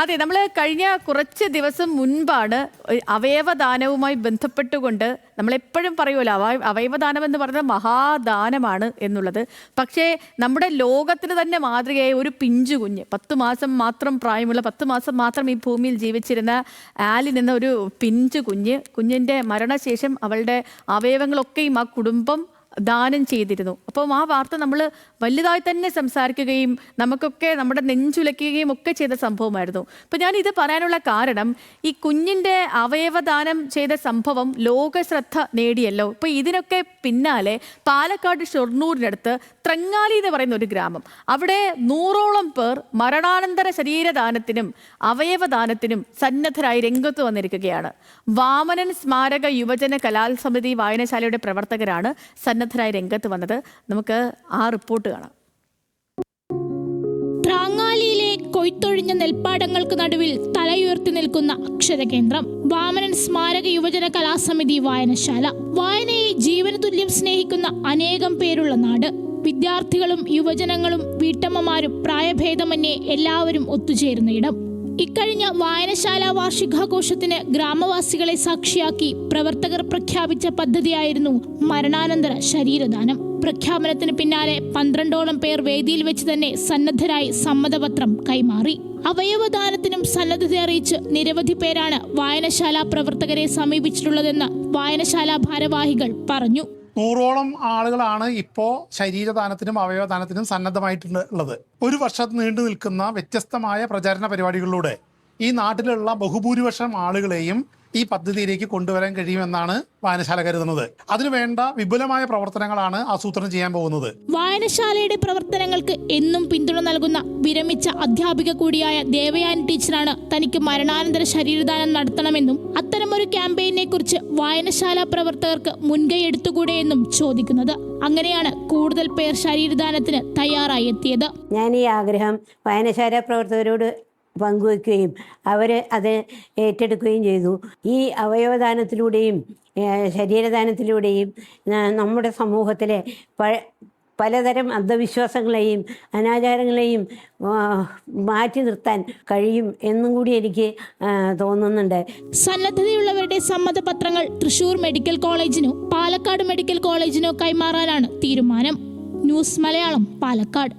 അതെ, നമ്മൾ കഴിഞ്ഞ കുറച്ച് ദിവസം മുൻപാണ് അവയവദാനവുമായി ബന്ധപ്പെട്ടുകൊണ്ട് നമ്മളെപ്പോഴും പറയുമല്ലോ അവയവദാനം എന്ന് പറയുന്നത് മഹാദാനമാണ് എന്നുള്ളത്. പക്ഷേ നമ്മുടെ ലോകത്തിന് തന്നെ മാതൃകയായ ഒരു പിഞ്ചു കുഞ്ഞ്, 10 മാസം മാത്രം പ്രായമുള്ള, 10 മാസം മാത്രം ഈ ഭൂമിയിൽ ജീവിച്ചിരുന്ന ആലിൻ എന്ന ഒരു പിഞ്ചു കുഞ്ഞിൻ്റെ മരണശേഷം അവളുടെ അവയവങ്ങളൊക്കെയും ആ കുടുംബം ദാനം ചെയ്തിരുന്നു. അപ്പം ആ വാർത്ത നമ്മൾ വലുതായി തന്നെ സംസാരിക്കുകയും നമുക്കൊക്കെ നമ്മുടെ നെഞ്ചുലയ്ക്കുകയും ഒക്കെ ചെയ്ത സംഭവമായിരുന്നു. അപ്പം ഞാൻ ഇത് പറയാനുള്ള കാരണം, ഈ കുഞ്ഞിൻ്റെ അവയവദാനം ചെയ്ത സംഭവം ലോക ശ്രദ്ധ നേടിയല്ലോ. ഇപ്പം ഇതിനൊക്കെ പിന്നാലെ പാലക്കാട് ഷൊർണൂരിനടുത്ത് ത്രങ്ങാലി എന്ന് പറയുന്ന ഒരു ഗ്രാമം, അവിടെ 100ഓളം പേർ മരണാനന്തര ശരീരദാനത്തിനും അവയവദാനത്തിനും സന്നദ്ധരായി രംഗത്ത് വന്നിരിക്കുകയാണ്. വാമനൻ സ്മാരക യുവജന കലാസമിതി വായനശാലയുടെ പ്രവർത്തകരാണ് സന്നദ്ധരായി രംഗത്ത് വന്നത്. നമുക്ക് ആ റിപ്പോർട്ട് കാണാം. ത്രാങ്ങാലിയിലെ കൊയ്ത്തൊഴിഞ്ഞ നെൽപ്പാടങ്ങൾക്ക് നടുവിൽ തലയുയർത്തി നിൽക്കുന്ന അക്ഷരകേന്ദ്രം, വാമനൻ സ്മാരക യുവജന കലാസമിതി വായനശാല. വായനയെ ജീവന തുല്യം സ്നേഹിക്കുന്ന അനേകം പേരുള്ള നാട്. വിദ്യാർത്ഥികളും യുവജനങ്ങളും വീട്ടമ്മമാരും പ്രായഭേദമന്യേ എല്ലാവരും ഒത്തുചേരുന്ന ഇടം. ഇക്കഴിഞ്ഞ വായനശാല വാർഷികാഘോഷത്തിന് ഗ്രാമവാസികളെ സാക്ഷിയാക്കി പ്രവർത്തകർ പ്രഖ്യാപിച്ച പദ്ധതിയായിരുന്നു മരണാനന്തര ശരീരദാനം. പ്രഖ്യാപനത്തിന് പിന്നാലെ 12ഓളം പേർ വേദിയിൽ വെച്ച് തന്നെ സന്നദ്ധരായി സമ്മതപത്രം കൈമാറി. അവയവദാനത്തിനും സന്നദ്ധത അറിയിച്ച് നിരവധി പേരാണ് വായനശാല പ്രവർത്തകരെ സമീപിച്ചിട്ടുള്ളതെന്ന് വായനശാല ഭാരവാഹികൾ പറഞ്ഞു. 100ഓളം ആളുകളാണ് ഇപ്പോൾ ശരീരദാനത്തിനും അവയവദാനത്തിനും സന്നദ്ധമായിട്ടുള്ളത്. ഒരു വർഷം നീണ്ടു നിൽക്കുന്ന വ്യത്യസ്തമായ പ്രചാരണ പരിപാടികളിലൂടെ ഈ നാട്ടിലുള്ള ബഹുഭൂരിപക്ഷം ആളുകളെയും ഈ പദ്ധതിയിലേക്ക് കൊണ്ടുവരാൻ കഴിയുമെന്നാണ് വായനശാല കരുതുന്നത്. അതിനുവേണ്ട വിപുലമായ പ്രവർത്തനങ്ങളാണ് ആസൂത്രണം ചെയ്യാൻ പോകുന്നത്. വായനശാലയുടെ പ്രവർത്തനങ്ങൾക്ക് എന്നും പിന്തുണ നൽകുന്ന വിരമിച്ച അധ്യാപിക കൂടിയായ ദേവയാനി ടീച്ചറാണ് തനിക്ക് മരണാനന്തര ശരീരദാനം നടത്തണമെന്നും അത്തരമൊരു ക്യാമ്പയിനെ കുറിച്ച് വായനശാല പ്രവർത്തകർക്ക് മുൻകൈ എടുത്തുകൂടെ എന്നും ചോദിക്കുന്നത്. അങ്ങനെയാണ് കൂടുതൽ പേർ ശരീരദാനത്തിന് തയ്യാറായി എത്തിയത്. ഞാൻ ഈ ആഗ്രഹം വായനശാല പ്രവർത്തകരോട് പങ്കുവയ്ക്കുകയും അവർ അത് ഏറ്റെടുക്കുകയും ചെയ്തു. ഈ അവയവദാനത്തിലൂടെയും ശരീരദാനത്തിലൂടെയും നമ്മുടെ സമൂഹത്തിലെ പലതരം അന്ധവിശ്വാസങ്ങളെയും അനാചാരങ്ങളെയും മാറ്റി നിർത്താൻ കഴിയും എന്നും കൂടി എനിക്ക് തോന്നുന്നുണ്ട്. സന്നദ്ധതയുള്ളവരുടെ സമ്മതപത്രങ്ങൾ തൃശൂർ മെഡിക്കൽ കോളേജിനോ പാലക്കാട് മെഡിക്കൽ കോളേജിനോ കൈമാറാനാണ് തീരുമാനം. ന്യൂസ് മലയാളം, പാലക്കാട്.